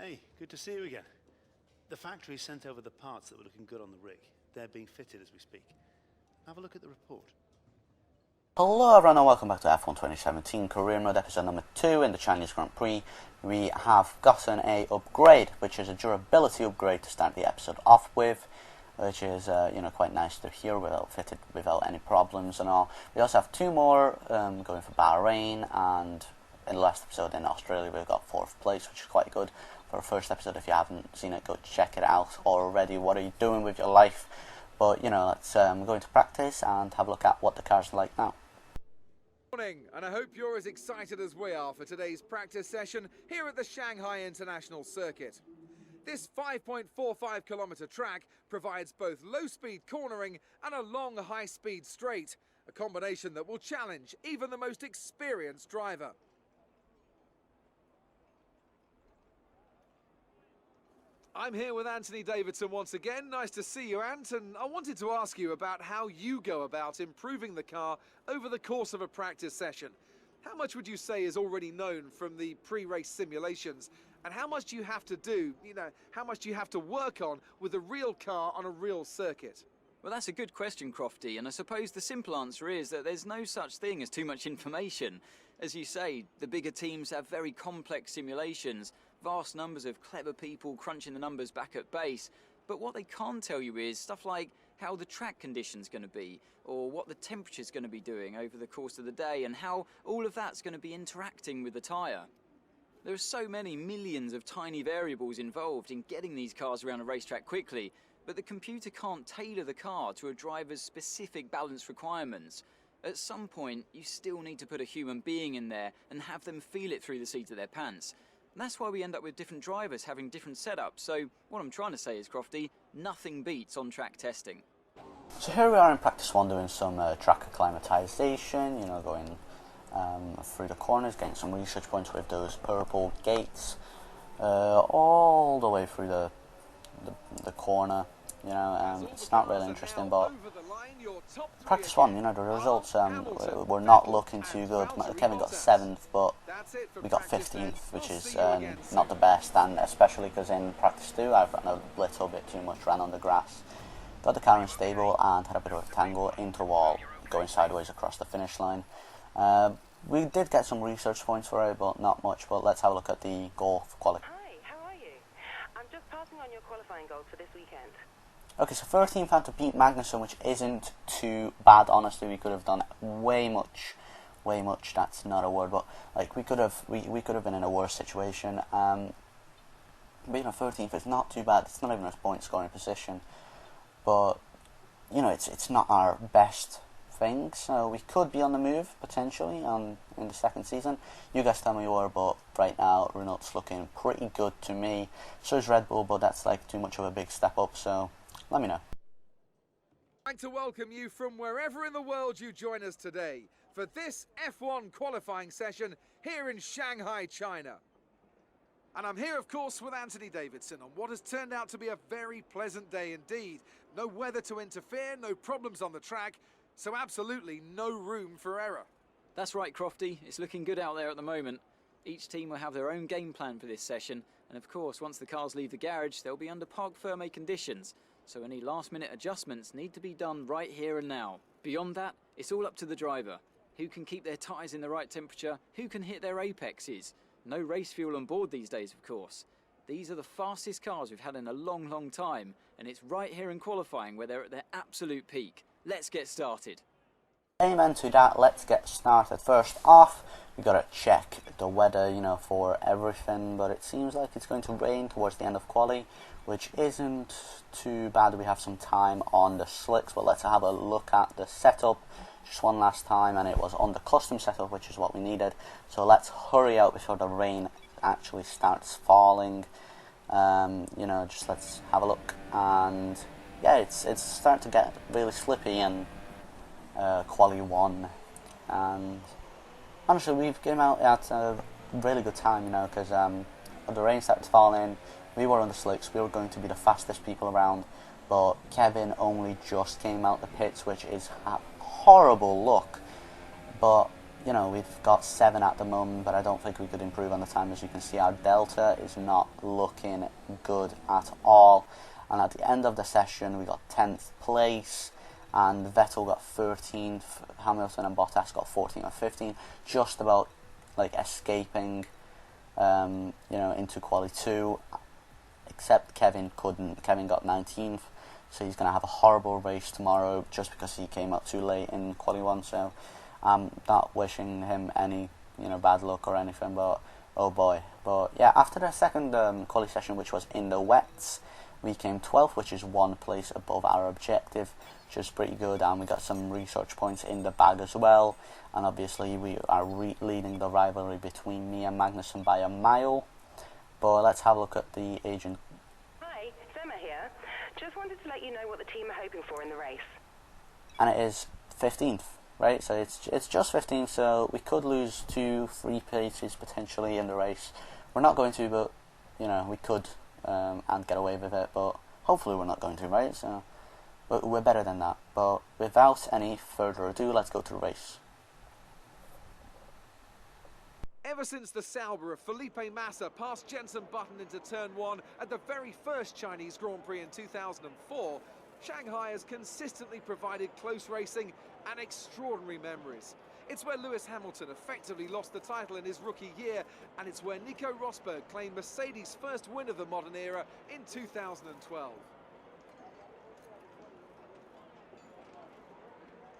Hey, good to see you again. The factory sent over the parts that were looking good on the rig. They're being fitted as we speak. Have a look at the report. Hello everyone and welcome back to F1 2017 Career Mode episode number 2 in the Chinese Grand Prix. We have gotten a upgrade, which is a durability upgrade to start the episode off with, which is quite nice to hear, fitted without any problems and all. We also have 2 more going for Bahrain, and in the last episode in Australia we got 4th place, which is quite good for a first episode. If you haven't seen it, go check it out already. What are you doing with your life? But let's go into practice and have a look at what the cars are like now. Morning, and I hope you're as excited as we are for today's practice session here at the Shanghai International Circuit. This 5.45 kilometre track provides both low-speed cornering and a long high-speed straight, a combination that will challenge even the most experienced driver. I'm here with Anthony Davidson once again. Nice to see you, Ant, and I wanted to ask you about how you go about improving the car over the course of a practice session. How much would you say is already known from the pre-race simulations, and how much do you have to do, how much do you have to work on with a real car on a real circuit? Well, that's a good question, Crofty, and I suppose the simple answer is that there's no such thing as too much information. As you say, the bigger teams have very complex simulations, vast numbers of clever people crunching the numbers back at base, but what they can't tell you is stuff like how the track condition's going to be, or what the temperature's going to be doing over the course of the day, and how all of that's going to be interacting with the tyre. There are so many millions of tiny variables involved in getting these cars around a racetrack quickly, but the computer can't tailor the car to a driver's specific balance requirements. At some point, you still need to put a human being in there and have them feel it through the seat of their pants. And that's why we end up with different drivers having different setups. So what I'm trying to say is, Crofty, nothing beats on-track testing. So here we are in practice 1 doing some track acclimatization, going through the corners, getting some research points with those purple gates, all the way through the corner. It's not really interesting, but practice 1, the results were not looking too good. Kevin got 7th, but we got 15th, which is not the best, and especially because in practice 2 I've ran a little bit too much, ran on the grass, got the car unstable and had a bit of a tangle into the wall, going sideways across the finish line. We did get some research points for it, but not much. But let's have a look at the goal for qualifying. Hi, how are you? I'm just passing on your qualifying goals for this weekend. Okay, so 13th had to beat Magnussen, which isn't too bad, honestly. We could have done way much, that's not a word, but we could have been in a worse situation. But 13th is not too bad. It's not even a point scoring position, but it's not our best thing, so we could be on the move potentially in the second season. You guys tell me you are, but right now Renault's looking pretty good to me. So is Red Bull, but that's too much of a big step up, so let me know. I'd like to welcome you from wherever in the world you join us today for this F1 qualifying session here in Shanghai, China. And I'm here, of course, with Anthony Davidson on what has turned out to be a very pleasant day indeed. No weather to interfere, no problems on the track, so absolutely no room for error. That's right, Crofty. It's looking good out there at the moment. Each team will have their own game plan for this session, and of course, once the cars leave the garage, they'll be under parc fermé conditions, so any last-minute adjustments need to be done right here and now. Beyond that, it's all up to the driver. Who can keep their tyres in the right temperature? Who can hit their apexes? No race fuel on board these days, of course. These are the fastest cars we've had in a long, long time, and it's right here in qualifying where they're at their absolute peak. Let's get started. Amen to that. Let's get started. First off, we gotta check the weather, for everything, but it seems like it's going to rain towards the end of quali, which isn't too bad. We have some time on the slicks, but let's have a look at the setup just one last time, and it was on the custom setup, which is what we needed. So let's hurry out before the rain actually starts falling. Just let's have a look, and yeah, it's starting to get really slippy in quali 1, and honestly we've came out at a really good time, because the rain started falling. We were on the slicks, we were going to be the fastest people around, but Kevin only just came out the pits, which is a horrible look. But you know, we've got 7 at the moment, but I don't think we could improve on the time. As you can see, our delta is not looking good at all. And at the end of the session, we got 10th place, and Vettel got 13th, Hamilton and Bottas got 14 or 15, just about like escaping, you know, into quali 2, except Kevin couldn't. Kevin got 19th, so he's going to have a horrible race tomorrow just because he came up too late in quali 1, so I'm not wishing him any, you know, bad luck or anything, but oh boy. But yeah, after the second quali session, which was in the wets, we came 12th, which is 1 place above our objective, which is pretty good, and we got some research points in the bag as well. And obviously we are leading the rivalry between me and Magnussen by a mile. But let's have a look at the agent. Hi, it's Emma here. Just wanted to let you know what the team are hoping for in the race. And it is 15th, right? So it's just 15th, so we could lose 2-3 places potentially in the race. We're not going to, but you know, we could and get away with it, but hopefully we're not going to, right? So we're better than that. But without any further ado, let's go to the race. Ever since the Sauber of Felipe Massa passed Jenson Button into turn 1 at the very first Chinese Grand Prix in 2004, Shanghai has consistently provided close racing and extraordinary memories. It's where Lewis Hamilton effectively lost the title in his rookie year, and it's where Nico Rosberg claimed Mercedes' first win of the modern era in 2012.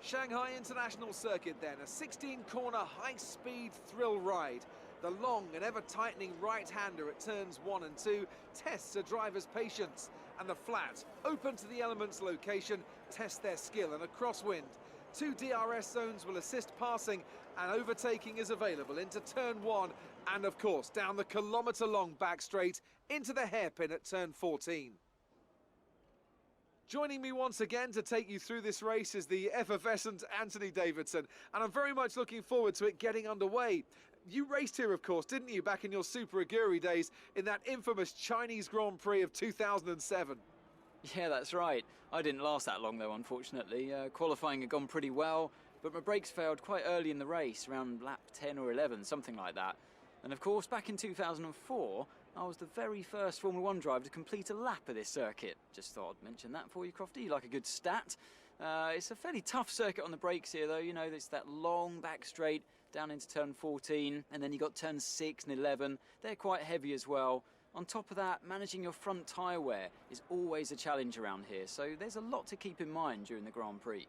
Shanghai International Circuit then, a 16-corner high-speed thrill ride. The long and ever-tightening right-hander at turns 1 and 2 tests a driver's patience, and the flat, open to the elements location, tests their skill in a crosswind. 2 DRS zones will assist passing, and overtaking is available into turn 1, and of course down the kilometre-long back straight into the hairpin at turn 14. Joining me once again to take you through this race is the effervescent Anthony Davidson, and I'm very much looking forward to it getting underway. You raced here, of course, didn't you, back in your Super Aguri days in that infamous Chinese Grand Prix of 2007? Yeah, that's right. I didn't last that long though, unfortunately. Qualifying had gone pretty well, but my brakes failed quite early in the race, around lap 10 or 11, something like that. And of course, back in 2004, I was the very first Formula 1 driver to complete a lap of this circuit. Just thought I'd mention that for you, Crofty. You like a good stat. It's a fairly tough circuit on the brakes here, though. You know, it's that long back straight down into turn 14, and then you got turns 6 and 11. They're quite heavy as well. On top of that, managing your front tyre wear is always a challenge around here, so there's a lot to keep in mind during the Grand Prix.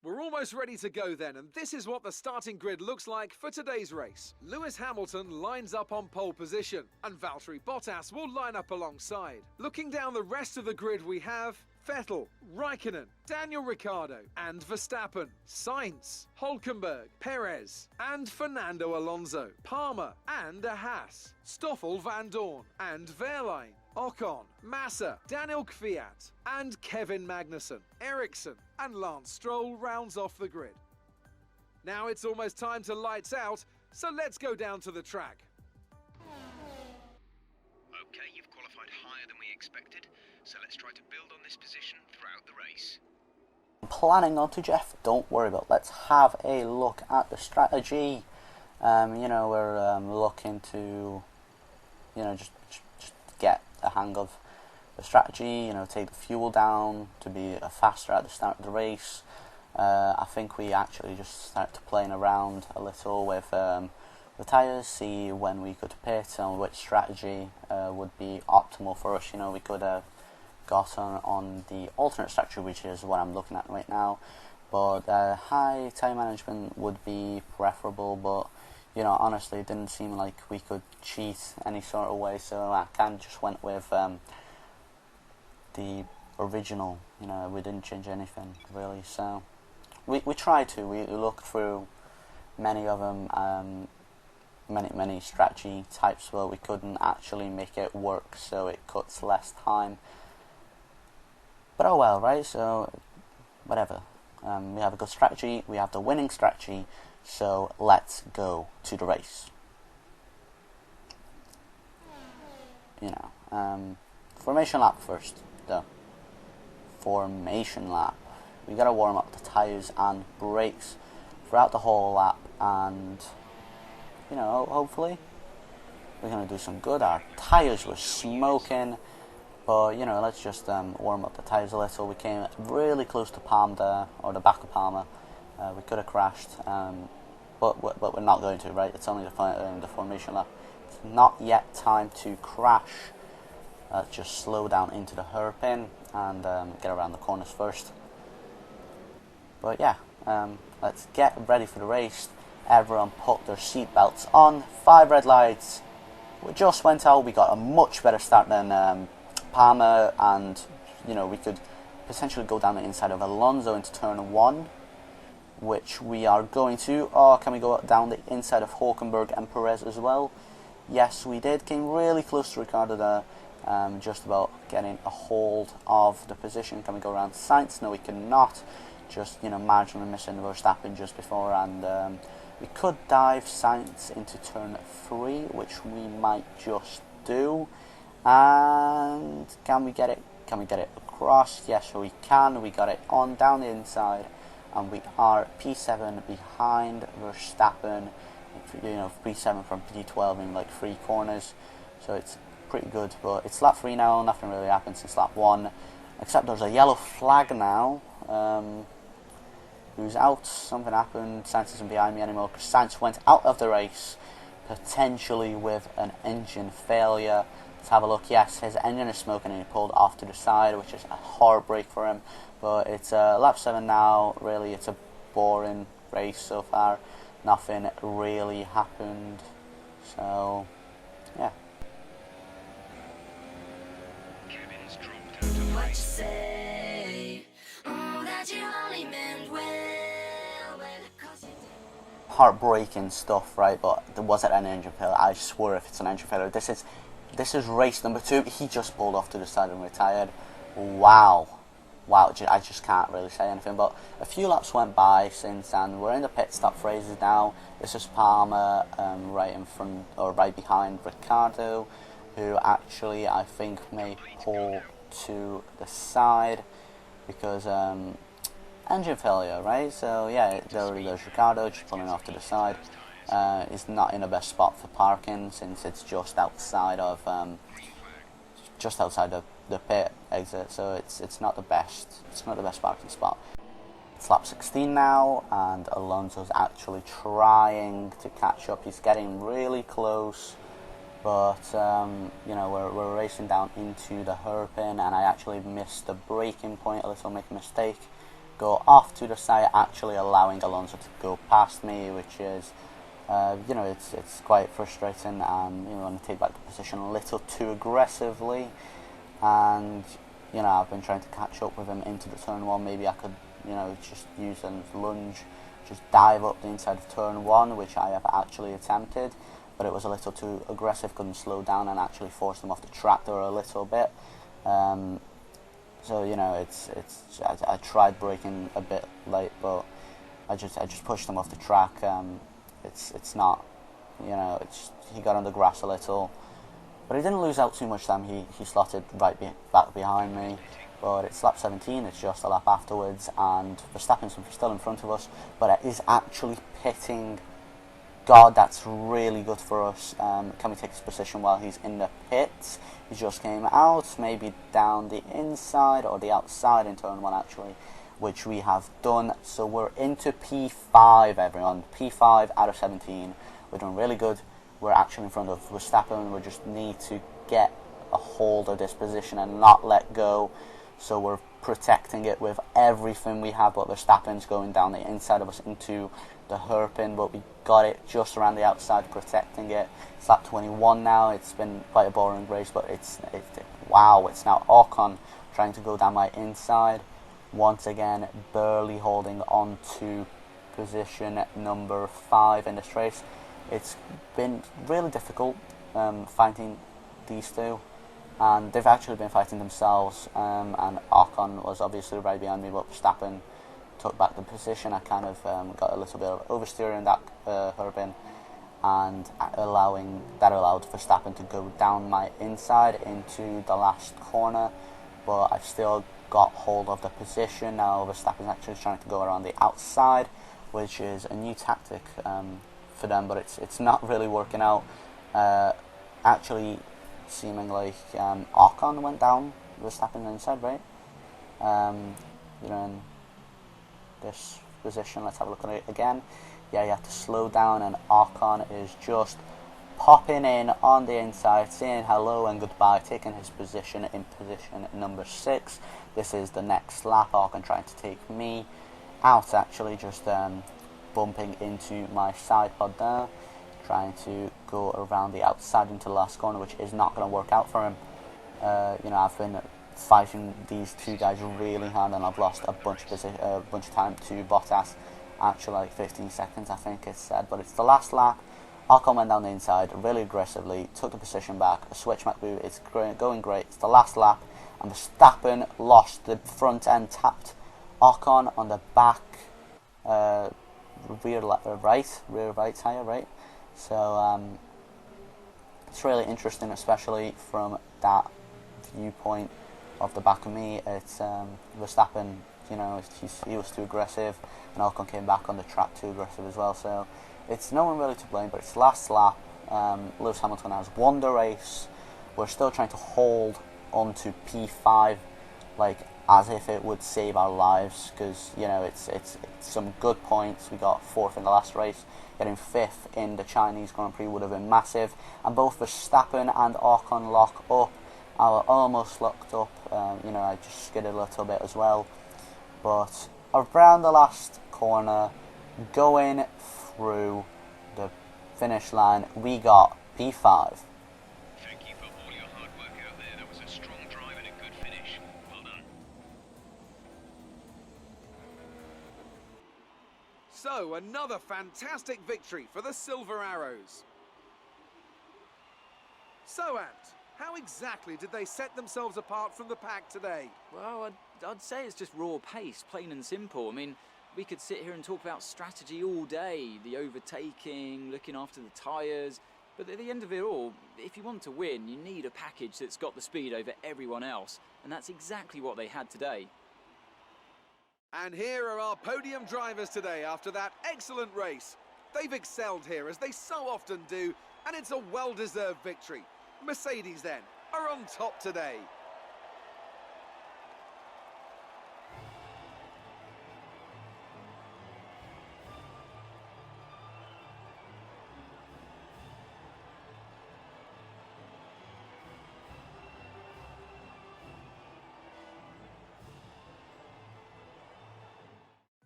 We're almost ready to go then, and this is what the starting grid looks like for today's race. Lewis Hamilton lines up on pole position, and Valtteri Bottas will line up alongside. Looking down the rest of the grid, we have Vettel, Raikkonen, Daniel Ricciardo, and Verstappen, Sainz, Hülkenberg, Perez, and Fernando Alonso, Palmer, and a Haas, Stoffel Van Dorn, and Wehrlein, Ocon, Massa, Daniel Kvyat, and Kevin Magnussen. Ericsson and Lance Stroll rounds off the grid. Now it's almost time to lights out, so let's go down to the track. Okay, you've qualified higher than we expected, so let's try to build on this position throughout the race. Planning on to, Jeff, don't worry about it. Let's have a look at the strategy. You know, we're looking to, you know, just get a hang of the strategy, you know, take the fuel down to be faster at the start of the race. I think we actually just started playing around a little with the tyres, see when we could pit and which strategy would be optimal for us. You know, we could have gotten on the alternate strategy, which is what I'm looking at right now, but high time management would be preferable, but you know, honestly, it didn't seem like we could cheat any sort of way, so I kind of just went with the original. You know, we didn't change anything really, so we tried to. We looked through many of them, many strategy types, but we couldn't actually make it work, so it cuts less time. But oh well, right? So whatever. We have a good strategy. We have the winning strategy. So let's go to the race. You know, formation lap first, though. Formation lap. We gotta warm up the tyres and brakes throughout the whole lap. and you know, hopefully we're going to do some good. Our tyres were smoking, but you know, let's just warm up the tyres a little. We came really close to Palm there, or the back of Palmer. We could have crashed, but we're not going to, right? It's only the formation lap. It's not yet time to crash. Let's just slow down into the hairpin and get around the corners first. But yeah, let's get ready for the race. Everyone put their seatbelts on. 5 red lights. We just went out. We got a much better start than Palmer, and you know, we could potentially go down the inside of Alonso into turn 1, which we are going to. Or can we go down the inside of Hulkenberg and Perez as well? Yes, we did. Came really close to Ricciardo there, just about getting a hold of the position. Can we go around Sainz? No, we cannot. Just, you know, marginally missing Verstappen just before, and we could dive Sainz into turn 3, which we might just do. And can we get it? Can we get it across? Yes, we can. We got it on down the inside, and we are P7 behind Verstappen. You know, P7 from P12 in like 3 corners, so it's pretty good. But it's lap 3 now. Nothing really happened since lap 1, except there's a yellow flag now. Who's out? Something happened. Sainz isn't behind me anymore because Sainz went out of the race, potentially with an engine failure. Let's have a look. Yes, his engine is smoking and he pulled off to the side, which is a heartbreak for him. But it's lap 7 now. Really, it's a boring race so far. Nothing really happened. So, yeah. Kevin's dropped out of the What you race. say? That you only meant well, 'cause you did. Heartbreaking stuff, right? But was it an engine failure? I swear, if it's an engine failure, this is race number 2. He just pulled off to the side and retired. Wow. I just can't really say anything. But a few laps went by since, and we're in the pit stop phrases now. This is Palmer right in front, or right behind Ricciardo, who actually I think may pull to the side because engine failure, right? So yeah, there's Ricciardo just pulling off to the side. He's not in the best spot for parking since it's just outside of the pit exit, so it's not the best. It's not the best parking spot. It's lap 16 now, and Alonso's actually trying to catch up. He's getting really close, but you know, we're racing down into the hairpin, and I actually missed the braking point a little, make a mistake, go off to the side, actually allowing Alonso to go past me, which is you know, it's quite frustrating, and you know, want to take back the position a little too aggressively. And you know, I've been trying to catch up with him into the turn 1. Maybe I could, you know, just use a lunge, just dive up the inside of turn 1, which I have actually attempted, but it was a little too aggressive. Couldn't slow down and actually force them off the track there a little bit. So you know, I tried braking a bit late, but I just pushed them off the track. It's not, you know, he got on the grass a little. But he didn't lose out too much time. He slotted back behind me. But it's lap 17, it's just a lap afterwards, and Verstappen's still in front of us, but it is actually pitting. God, that's really good for us. Can we take his position while he's in the pits? He just came out, maybe down the inside or the outside in turn 1 actually, which we have done. So we're into P5, everyone. P5 out of 17. We're doing really good. We're actually in front of Verstappen. We just need to get a hold of this position and not let go. So we're protecting it with everything we have, but Verstappen's going down the inside of us into the hairpin, but we got it just around the outside, protecting it. It's lap 21 now. It's been quite a boring race, but wow, it's now Ocon trying to go down my inside. Once again, barely holding on to position number 5 in this race. It's been really difficult fighting these two, and they've actually been fighting themselves, and Ocon was obviously right behind me, but Verstappen took back the position. I kind of got a little bit of oversteer in that hairpin, and allowed Verstappen to go down my inside into the last corner, but I've still got hold of the position. Now Verstappen's actually trying to go around the outside, which is a new tactic for them, but it's not really working out. Actually, seeming like Ocon went down, Verstappen inside, right? In this position, let's have a look at it again. Yeah, you have to slow down, and Ocon is just popping in on the inside, saying hello and goodbye, taking his position in position number 6. This is the next lap. Ocon trying to take me out, actually, just bumping into my side pod there, trying to go around the outside into the last corner, which is not going to work out for him. I've been fighting these two guys really hard, and I've lost a bunch of time to Bottas. Actually, like 15 seconds, I think it's said, but it's the last lap. Ocon went down the inside really aggressively, took the position back. A switchback move, it's going great. It's the last lap, and Verstappen lost the front end, tapped Ocon on the back rear right tire, right? So it's really interesting, especially from that viewpoint of the back of me. It's Verstappen, he was too aggressive, and Ocon came back on the track too aggressive as well. So it's no one really to blame, but it's last lap. Lewis Hamilton has won the race. We're still trying to hold on to P5, like as if it would save our lives, because it's some good points. We got 4th in the last race. Getting 5th in the Chinese Grand Prix would have been massive. And both Verstappen and Ocon lock up. I was almost locked up. I just skidded a little bit as well. But around the last corner, going through the finish line, we got P5. Thank you for all your hard work out there. That was a strong drive and a good finish. Well done. So, another fantastic victory for the Silver Arrows. So, Ant, how exactly did they set themselves apart from the pack today? Well, I'd say it's just raw pace, plain and simple. I mean, we could sit here and talk about strategy all day, the overtaking, looking after the tyres, but at the end of it all, if you want to win, you need a package that's got the speed over everyone else, and that's exactly what they had today. And here are our podium drivers today after that excellent race. They've excelled here, as they so often do, and it's a well-deserved victory. Mercedes, then, are on top today.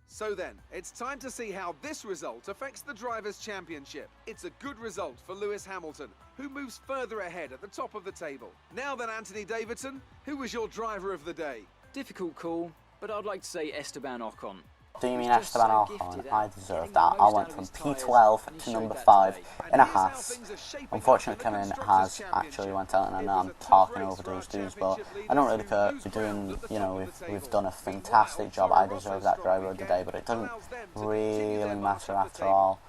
So then, it's time to see how this result affects the Drivers' Championship. It's a good result for Lewis Hamilton, who moves further ahead at the top of the table. Now then, Anthony Davidson, who was your driver of the day? Difficult call, but I'd like to say Esteban Ocon. Do you mean Esteban Ocon? I deserve that. I went from P12 to number 5 in a Haas. Unfortunately, Kevin has actually went out, and I know I'm talking over those dudes, but I don't really care. We're doing, we've done a fantastic job. I deserve that driver of the day, but it doesn't really matter after all.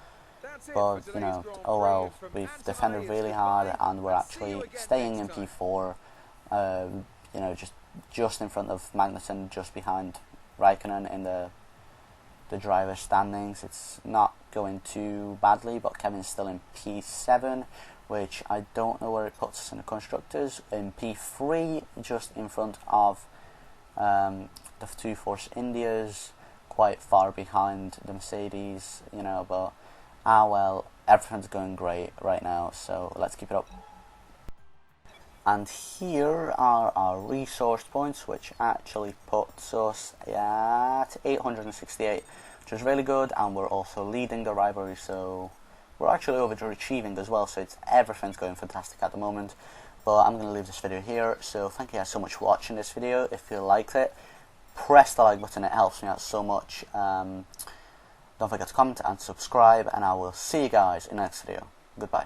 But, oh well, we've defended really hard, and we're actually staying in P4, just in front of Magnussen, just behind Raikkonen in the driver standings. It's not going too badly, but Kevin's still in P7, which I don't know where it puts us in the constructors. In P3, just in front of the two Force Indias, quite far behind the Mercedes, but well, everything's going great right now, so let's keep it up. And here are our resource points, which actually puts us at 868, which is really good, and we're also leading the rivalry, so we're actually overachieving as well, so everything's going fantastic at the moment. But I'm going to leave this video here, so thank you guys so much for watching this video. If you liked it, press the like button, it helps me out so much. Don't forget to comment and subscribe, and I will see you guys in the next video. Goodbye.